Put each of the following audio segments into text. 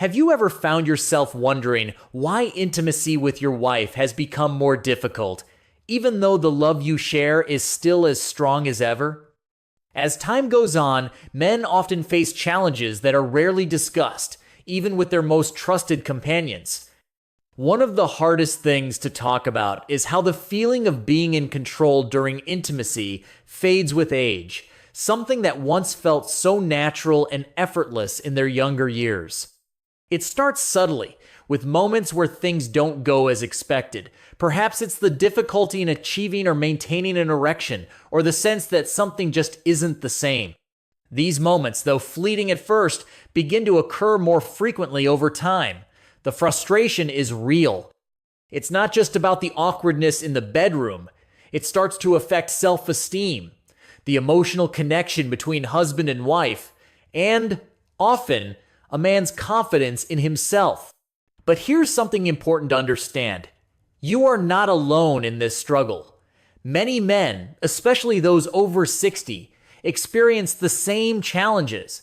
Have you ever found yourself wondering why intimacy with your wife has become more difficult, even though the love you share is still as strong as ever? As time goes on, men often face challenges that are rarely discussed, even with their most trusted companions. One of the hardest things to talk about is how the feeling of being in control during intimacy fades with age, something that once felt so natural and effortless in their younger years. It starts subtly, with moments where things don't go as expected. Perhaps it's the difficulty in achieving or maintaining an erection, or the sense that something just isn't the same. These moments, though fleeting at first, begin to occur more frequently over time. The frustration is real. It's not just about the awkwardness in the bedroom. It starts to affect self-esteem, the emotional connection between husband and wife, and, often, a man's confidence in himself. But here's something important to understand. You are not alone in this struggle. Many men, especially those over 60, experience the same challenges.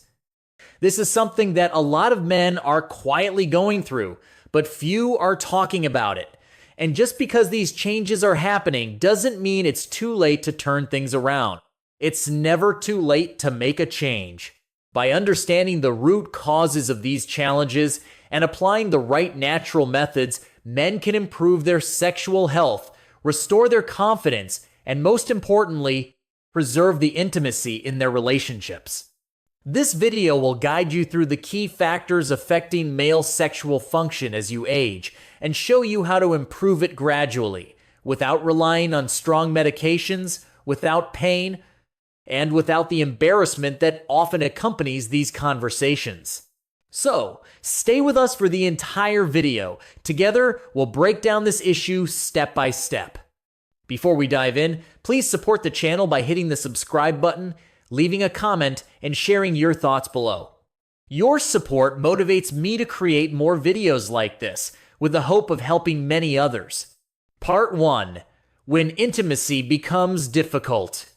This is something that a lot of men are quietly going through, but few are talking about it. And just because these changes are happening doesn't mean it's too late to turn things around. It's never too late to make a change. By understanding the root causes of these challenges and applying the right natural methods, men can improve their sexual health, restore their confidence, and most importantly, preserve the intimacy in their relationships. This video will guide you through the key factors affecting male sexual function as you age and show you how to improve it gradually, without relying on strong medications, without pain, and without the embarrassment that often accompanies these conversations. So, stay with us for the entire video. Together, we'll break down this issue step by step. Before we dive in, please support the channel by hitting the subscribe button, leaving a comment, and sharing your thoughts below. Your support motivates me to create more videos like this, with the hope of helping many others. Part 1. When intimacy becomes difficult.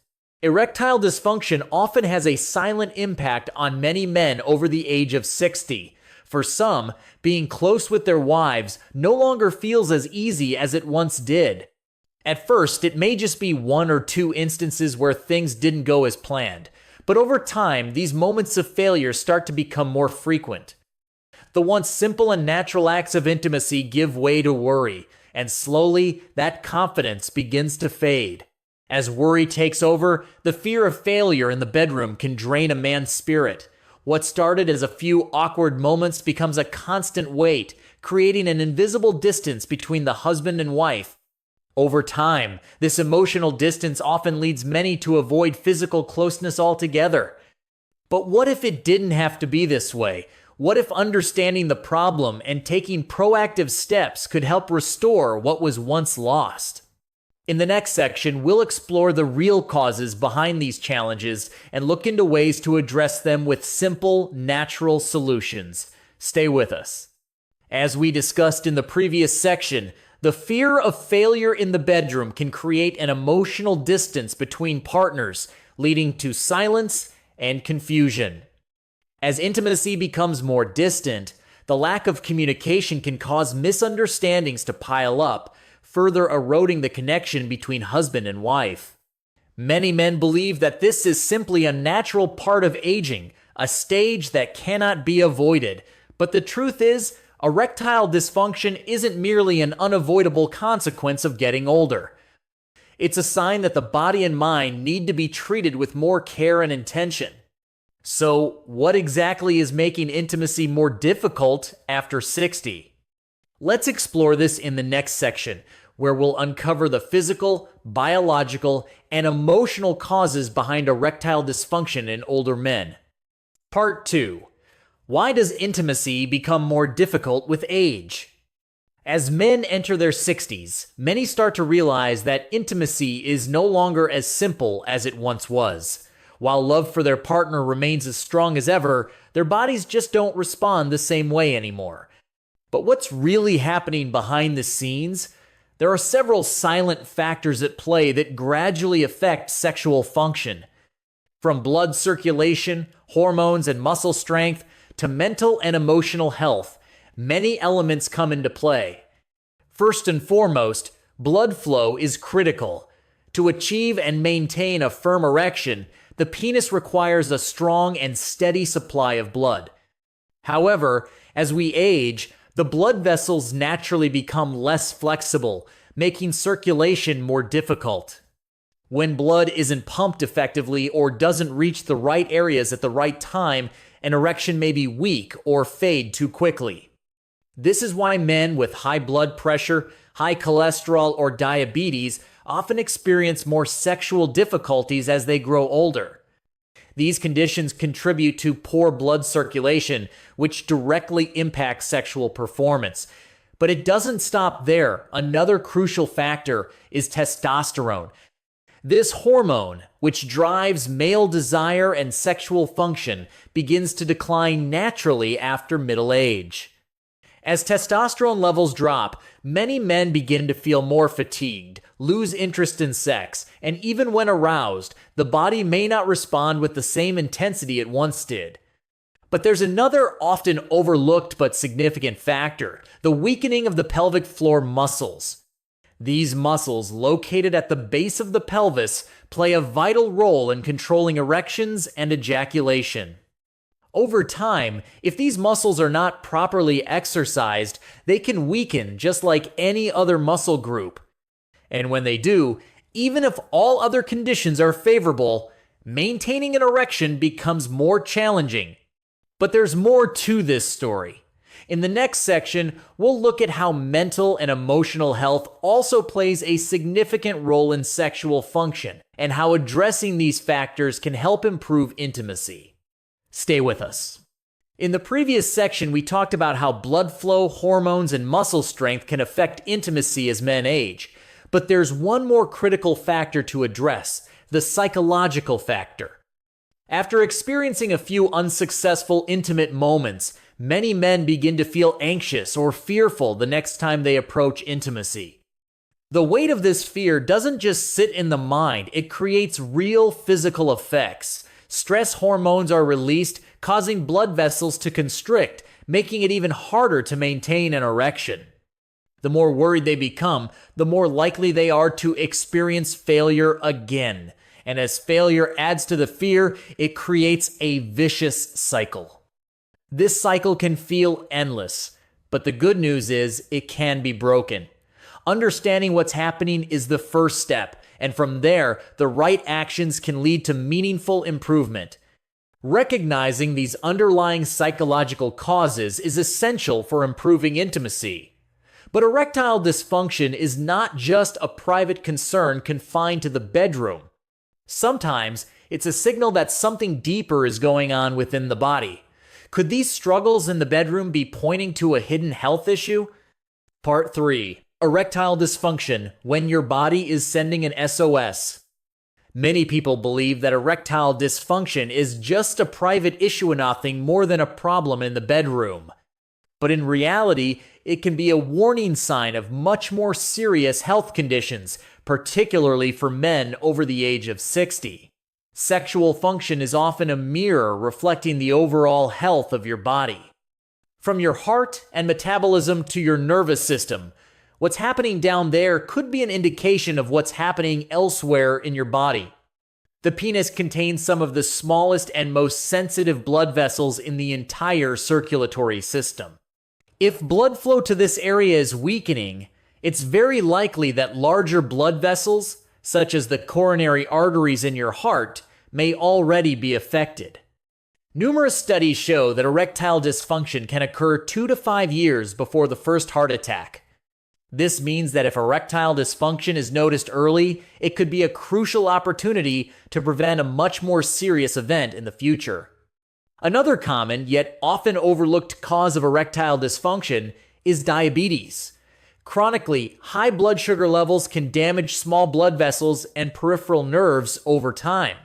Erectile dysfunction often has a silent impact on many men over the age of 60. For some, being close with their wives no longer feels as easy as it once did. At first, it may just be one or two instances where things didn't go as planned, but over time, these moments of failure start to become more frequent. The once simple and natural acts of intimacy give way to worry, and slowly, that confidence begins to fade. As worry takes over, the fear of failure in the bedroom can drain a man's spirit. What started as a few awkward moments becomes a constant weight, creating an invisible distance between the husband and wife. Over time, this emotional distance often leads many to avoid physical closeness altogether. But what if it didn't have to be this way? What if understanding the problem and taking proactive steps could help restore what was once lost? In the next section, we'll explore the real causes behind these challenges and look into ways to address them with simple, natural solutions. Stay with us. As we discussed in the previous section, the fear of failure in the bedroom can create an emotional distance between partners, leading to silence and confusion. As intimacy becomes more distant, the lack of communication can cause misunderstandings to pile up, further eroding the connection between husband and wife. Many men believe that this is simply a natural part of aging, a stage that cannot be avoided. But the truth is, erectile dysfunction isn't merely an unavoidable consequence of getting older. It's a sign that the body and mind need to be treated with more care and intention. So, what exactly is making intimacy more difficult after 60? Let's explore this in the next section, where we'll uncover the physical, biological, and emotional causes behind erectile dysfunction in older men. Part 2. Why does intimacy become more difficult with age? As men enter their 60s, many start to realize that intimacy is no longer as simple as it once was. While love for their partner remains as strong as ever, their bodies just don't respond the same way anymore. But what's really happening behind the scenes? There are several silent factors at play that gradually affect sexual function. From blood circulation, hormones, and muscle strength, to mental and emotional health, many elements come into play. First and foremost, blood flow is critical. To achieve and maintain a firm erection, the penis requires a strong and steady supply of blood. However, as we age, the blood vessels naturally become less flexible, making circulation more difficult. When blood isn't pumped effectively or doesn't reach the right areas at the right time, an erection may be weak or fade too quickly. This is why men with high blood pressure, high cholesterol, or diabetes often experience more sexual difficulties as they grow older. These conditions contribute to poor blood circulation, which directly impacts sexual performance. But it doesn't stop there. Another crucial factor is testosterone. This hormone, which drives male desire and sexual function, begins to decline naturally after middle age. As testosterone levels drop, many men begin to feel more fatigued, lose interest in sex, and even when aroused, the body may not respond with the same intensity it once did. But there's another often overlooked but significant factor: the weakening of the pelvic floor muscles. These muscles, located at the base of the pelvis, play a vital role in controlling erections and ejaculation. Over time, if these muscles are not properly exercised, they can weaken just like any other muscle group. And when they do, even if all other conditions are favorable, maintaining an erection becomes more challenging. But there's more to this story. In the next section, we'll look at how mental and emotional health also plays a significant role in sexual function, and how addressing these factors can help improve intimacy. Stay with us. In the previous section, we talked about how blood flow, hormones, and muscle strength can affect intimacy as men age. But there's one more critical factor to address: the psychological factor. After experiencing a few unsuccessful intimate moments, many men begin to feel anxious or fearful the next time they approach intimacy. The weight of this fear doesn't just sit in the mind, it creates real physical effects. Stress hormones are released, causing blood vessels to constrict, making it even harder to maintain an erection. The more worried they become, the more likely they are to experience failure again. And as failure adds to the fear, it creates a vicious cycle. This cycle can feel endless, but the good news is it can be broken. Understanding what's happening is the first step, and from there, the right actions can lead to meaningful improvement. Recognizing these underlying psychological causes is essential for improving intimacy. But erectile dysfunction is not just a private concern confined to the bedroom. Sometimes, it's a signal that something deeper is going on within the body. Could these struggles in the bedroom be pointing to a hidden health issue? Part 3. Erectile dysfunction, when your body is sending an SOS. Many people believe that erectile dysfunction is just a private issue and nothing more than a problem in the bedroom. But in reality, it can be a warning sign of much more serious health conditions, particularly for men over the age of 60. Sexual function is often a mirror reflecting the overall health of your body. From your heart and metabolism to your nervous system, what's happening down there could be an indication of what's happening elsewhere in your body. The penis contains some of the smallest and most sensitive blood vessels in the entire circulatory system. If blood flow to this area is weakening, it's very likely that larger blood vessels, such as the coronary arteries in your heart, may already be affected. Numerous studies show that erectile dysfunction can occur 2 to 5 years before the first heart attack. This means that if erectile dysfunction is noticed early, it could be a crucial opportunity to prevent a much more serious event in the future. Another common, yet often overlooked cause of erectile dysfunction is diabetes. Chronically, high blood sugar levels can damage small blood vessels and peripheral nerves over time.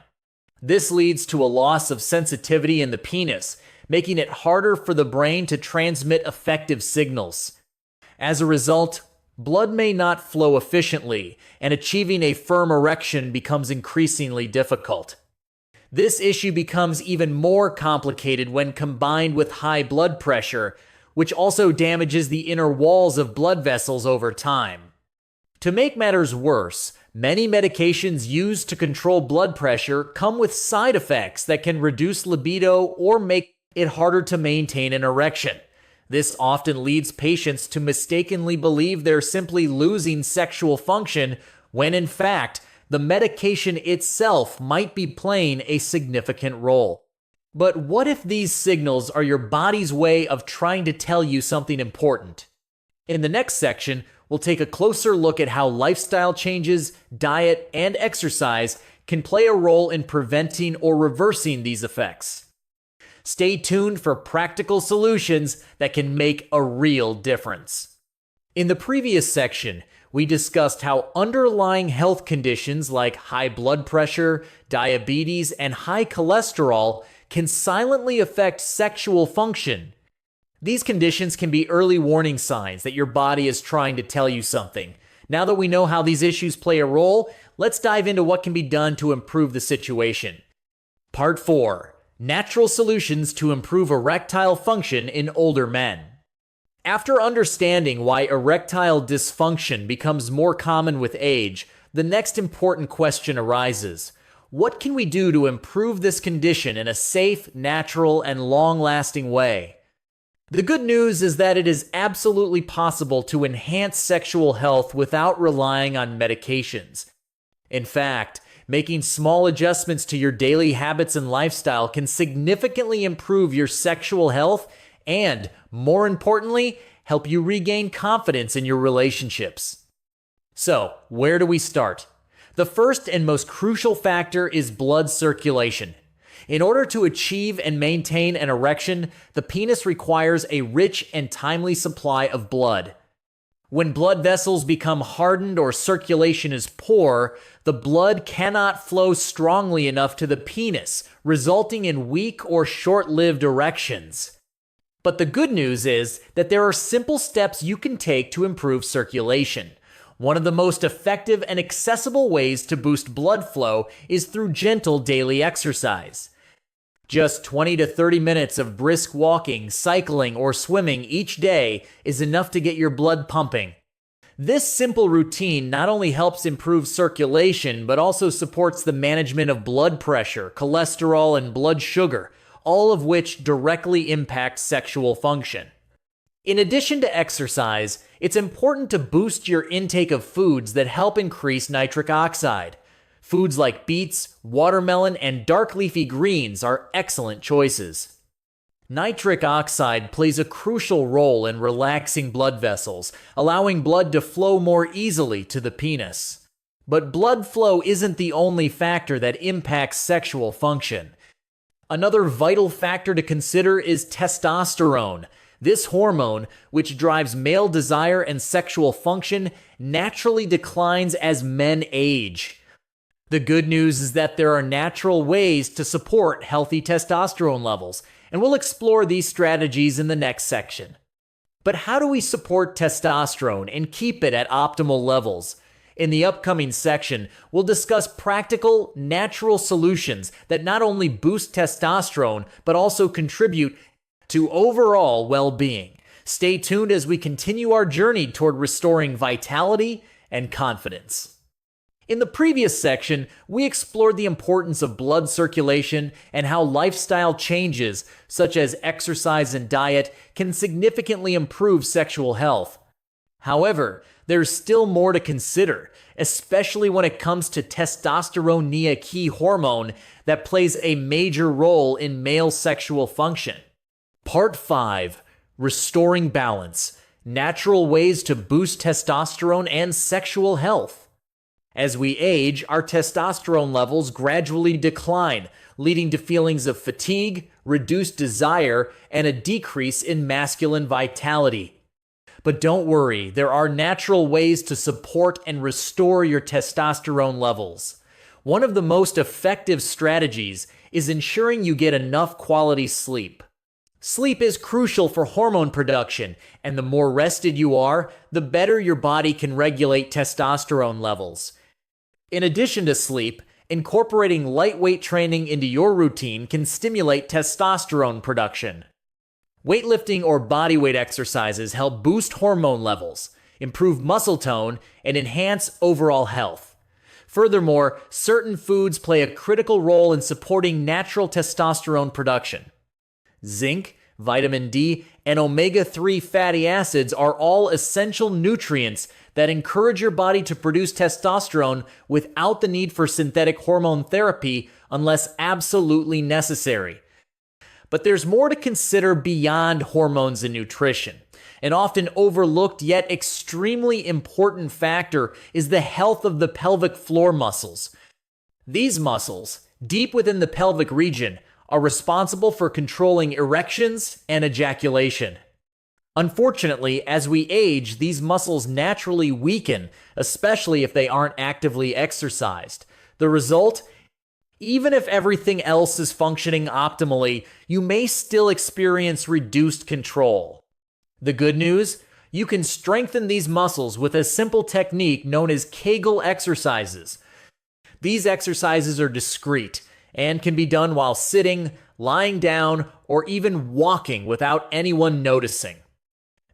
This leads to a loss of sensitivity in the penis, making it harder for the brain to transmit effective signals. As a result, blood may not flow efficiently, and achieving a firm erection becomes increasingly difficult. This issue becomes even more complicated when combined with high blood pressure, which also damages the inner walls of blood vessels over time. To make matters worse, many medications used to control blood pressure come with side effects that can reduce libido or make it harder to maintain an erection. This often leads patients to mistakenly believe they're simply losing sexual function when in fact, the medication itself might be playing a significant role. But what if these signals are your body's way of trying to tell you something important? In the next section, we'll take a closer look at how lifestyle changes, diet, and exercise can play a role in preventing or reversing these effects. Stay tuned for practical solutions that can make a real difference. In the previous section, we discussed how underlying health conditions like high blood pressure, diabetes, and high cholesterol can silently affect sexual function. These conditions can be early warning signs that your body is trying to tell you something. Now that we know how these issues play a role, let's dive into what can be done to improve the situation. Part 4. Natural solutions to improve erectile function in older men. After understanding why erectile dysfunction becomes more common with age, the next important question arises. What can we do to improve this condition in a safe, natural, and long-lasting way? The good news is that it is absolutely possible to enhance sexual health without relying on medications. In fact, making small adjustments to your daily habits and lifestyle can significantly improve your sexual health and, more importantly, help you regain confidence in your relationships. So, where do we start? The first and most crucial factor is blood circulation. In order to achieve and maintain an erection, the penis requires a rich and timely supply of blood. When blood vessels become hardened or circulation is poor, the blood cannot flow strongly enough to the penis, resulting in weak or short-lived erections. But the good news is that there are simple steps you can take to improve circulation. One of the most effective and accessible ways to boost blood flow is through gentle daily exercise. Just 20 to 30 minutes of brisk walking, cycling, or swimming each day is enough to get your blood pumping. This simple routine not only helps improve circulation, but also supports the management of blood pressure, cholesterol, and blood sugar, all of which directly impact sexual function. In addition to exercise, it's important to boost your intake of foods that help increase nitric oxide. Foods like beets, watermelon, and dark leafy greens are excellent choices. Nitric oxide plays a crucial role in relaxing blood vessels, allowing blood to flow more easily to the penis. But blood flow isn't the only factor that impacts sexual function. Another vital factor to consider is testosterone. This hormone, which drives male desire and sexual function, naturally declines as men age. The good news is that there are natural ways to support healthy testosterone levels, and we'll explore these strategies in the next section. But how do we support testosterone and keep it at optimal levels? In the upcoming section, we'll discuss practical, natural solutions that not only boost testosterone, but also contribute to overall well-being. Stay tuned as we continue our journey toward restoring vitality and confidence. In the previous section, we explored the importance of blood circulation and how lifestyle changes, such as exercise and diet, can significantly improve sexual health. However, there's still more to consider, especially when it comes to testosterone, a key hormone that plays a major role in male sexual function. Part 5. Restoring balance. Natural ways to boost testosterone and sexual health. As we age, our testosterone levels gradually decline, leading to feelings of fatigue, reduced desire, and a decrease in masculine vitality. But don't worry, there are natural ways to support and restore your testosterone levels. One of the most effective strategies is ensuring you get enough quality sleep. Sleep is crucial for hormone production, and the more rested you are, the better your body can regulate testosterone levels. In addition to sleep, Incorporating lightweight training into your routine can stimulate testosterone production. Weightlifting or bodyweight exercises help boost hormone levels, improve muscle tone, and enhance overall health. Furthermore, certain foods play a critical role in supporting natural testosterone production. Zinc, vitamin D, and omega-3 fatty acids are all essential nutrients that encourage your body to produce testosterone without the need for synthetic hormone therapy unless absolutely necessary. But there's more to consider beyond hormones and nutrition. An often overlooked yet extremely important factor is the health of the pelvic floor muscles. These muscles, deep within the pelvic region, are responsible for controlling erections and ejaculation. Unfortunately, as we age, these muscles naturally weaken, especially if they aren't actively exercised. The result? Even if everything else is functioning optimally, you may still experience reduced control. The good news? You can strengthen these muscles with a simple technique known as Kegel exercises. These exercises are discreet and can be done while sitting, lying down, or even walking without anyone noticing.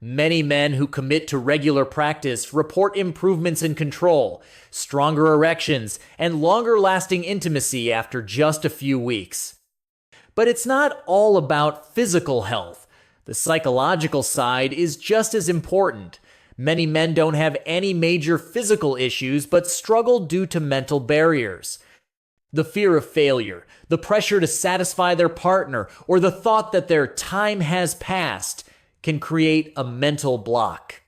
Many men who commit to regular practice report improvements in control, stronger erections, and longer-lasting intimacy after just a few weeks. But it's not all about physical health. The psychological side is just as important. Many men don't have any major physical issues but struggle due to mental barriers. The fear of failure, the pressure to satisfy their partner, or the thought that their time has passed can create a mental block.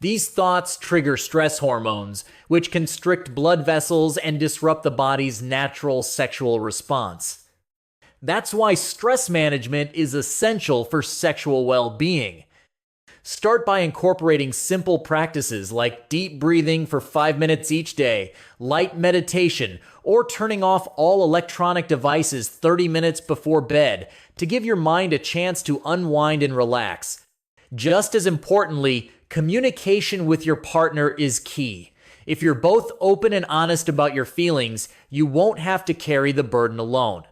These thoughts trigger stress hormones, which constrict blood vessels and disrupt the body's natural sexual response. That's why stress management is essential for sexual well-being. Start by incorporating simple practices like deep breathing for 5 minutes each day, light meditation, or turning off all electronic devices 30 minutes before bed to give your mind a chance to unwind and relax. Just as importantly, communication with your partner is key. If you're both open and honest about your feelings, you won't have to carry the burden alone.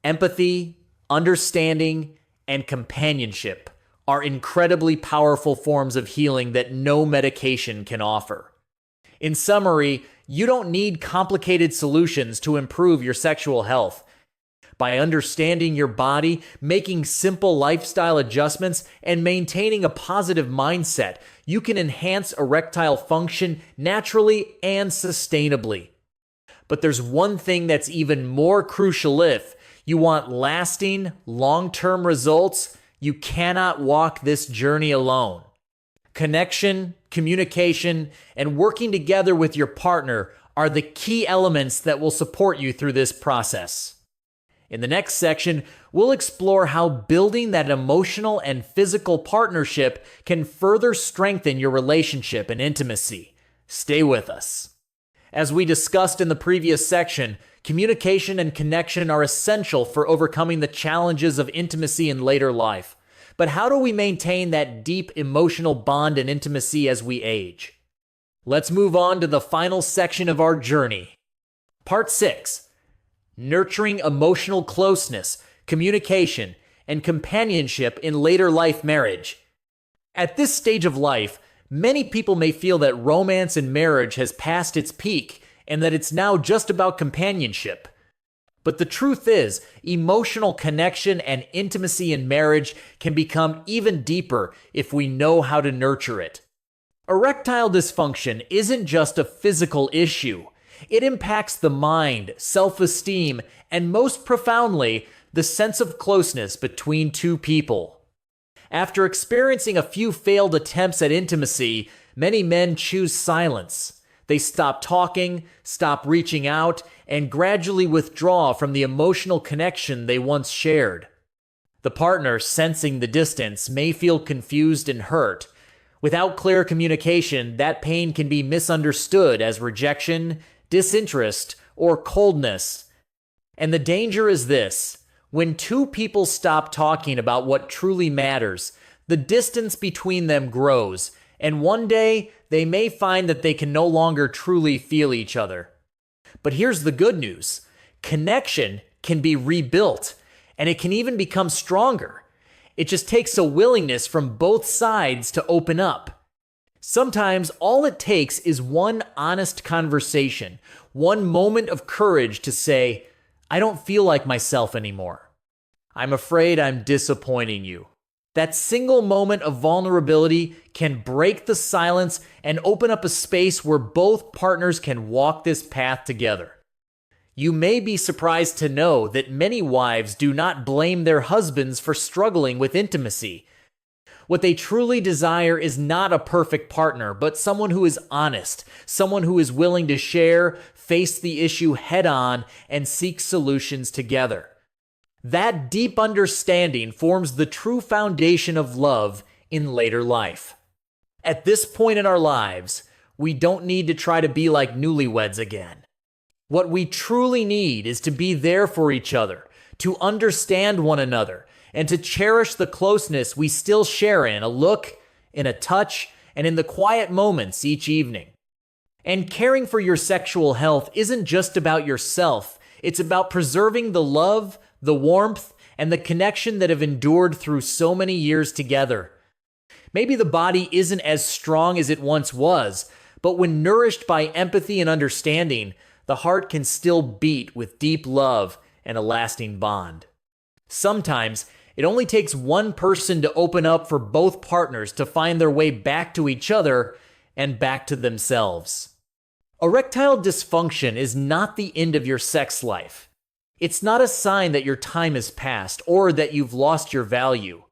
Empathy, understanding, and companionship are incredibly powerful forms of healing that no medication can offer. In summary, you don't need complicated solutions to improve your sexual health. By understanding your body, making simple lifestyle adjustments, and maintaining a positive mindset, you can enhance erectile function naturally and sustainably. But there's one thing that's even more crucial. If you want lasting, long-term results, you cannot walk this journey alone. Connection, communication, and working together with your partner are the key elements that will support you through this process. In the next section, we'll explore how building that emotional and physical partnership can further strengthen your relationship and intimacy. Stay with us. As we discussed in the previous section, communication and connection are essential for overcoming the challenges of intimacy in later life. But how do we maintain that deep emotional bond and intimacy as we age? Let's move on to the final section of our journey. Part 6. Nurturing emotional closeness, communication, and companionship in later life marriage. At this stage of life, many people may feel that romance in marriage has passed its peak and that it's now just about companionship. But the truth is, emotional connection and intimacy in marriage can become even deeper if we know how to nurture it. Erectile dysfunction isn't just a physical issue. It impacts the mind, self-esteem, and most profoundly, the sense of closeness between two people. After experiencing a few failed attempts at intimacy, many men choose silence. They stop talking, stop reaching out, and gradually withdraw from the emotional connection they once shared. The partner, sensing the distance, may feel confused and hurt. Without clear communication, that pain can be misunderstood as rejection, disinterest, or coldness. And the danger is this: when two people stop talking about what truly matters, the distance between them grows, and one day they may find that they can no longer truly feel each other. But here's the good news. Connection can be rebuilt, and it can even become stronger. It just takes a willingness from both sides to open up. Sometimes all it takes is one honest conversation, one moment of courage to say, I don't feel like myself anymore. I'm afraid I'm disappointing you. That single moment of vulnerability can break the silence and open up a space where both partners can walk this path together. You may be surprised to know that many wives do not blame their husbands for struggling with intimacy. What they truly desire is not a perfect partner, but someone who is honest, someone who is willing to share, face the issue head on, and seek solutions together. That deep understanding forms the true foundation of love in later life. At this point in our lives, we don't need to try to be like newlyweds again. What we truly need is to be there for each other, to understand one another, and to cherish the closeness we still share in a look, in a touch, and in the quiet moments each evening. And caring for your sexual health isn't just about yourself, it's about preserving the love, the warmth, and the connection that have endured through so many years together. Maybe the body isn't as strong as it once was, but when nourished by empathy and understanding, the heart can still beat with deep love and a lasting bond. Sometimes, it only takes one person to open up for both partners to find their way back to each other and back to themselves. Erectile dysfunction is not the end of your sex life. It's not a sign that your time has passed or that you've lost your value.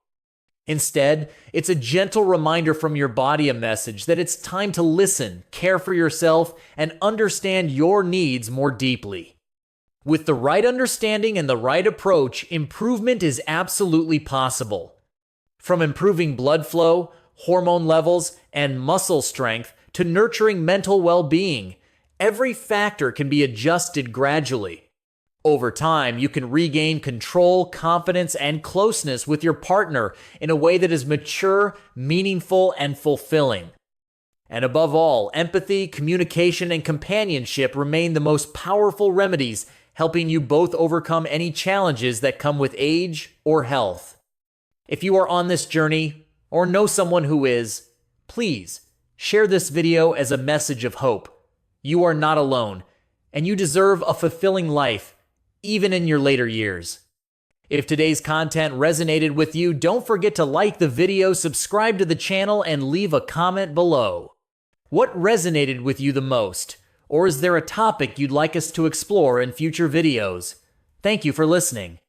Instead, it's a gentle reminder from your body, a message that it's time to listen, care for yourself, and understand your needs more deeply. With the right understanding and the right approach, improvement is absolutely possible. From improving blood flow, hormone levels, and muscle strength to nurturing mental well-being, every factor can be adjusted gradually. Over time, you can regain control, confidence, and closeness with your partner in a way that is mature, meaningful, and fulfilling. And above all, empathy, communication, and companionship remain the most powerful remedies, helping you both overcome any challenges that come with age or health. If you are on this journey, or know someone who is, please share this video as a message of hope. You are not alone, and you deserve a fulfilling life, even in your later years. If today's content resonated with you, don't forget to like the video, subscribe to the channel, and leave a comment below. What resonated with you the most? Or is there a topic you'd like us to explore in future videos? Thank you for listening.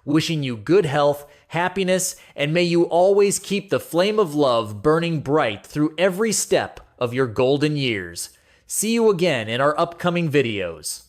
Wishing you good health, happiness, and may you always keep the flame of love burning bright through every step of your golden years. See you again in our upcoming videos.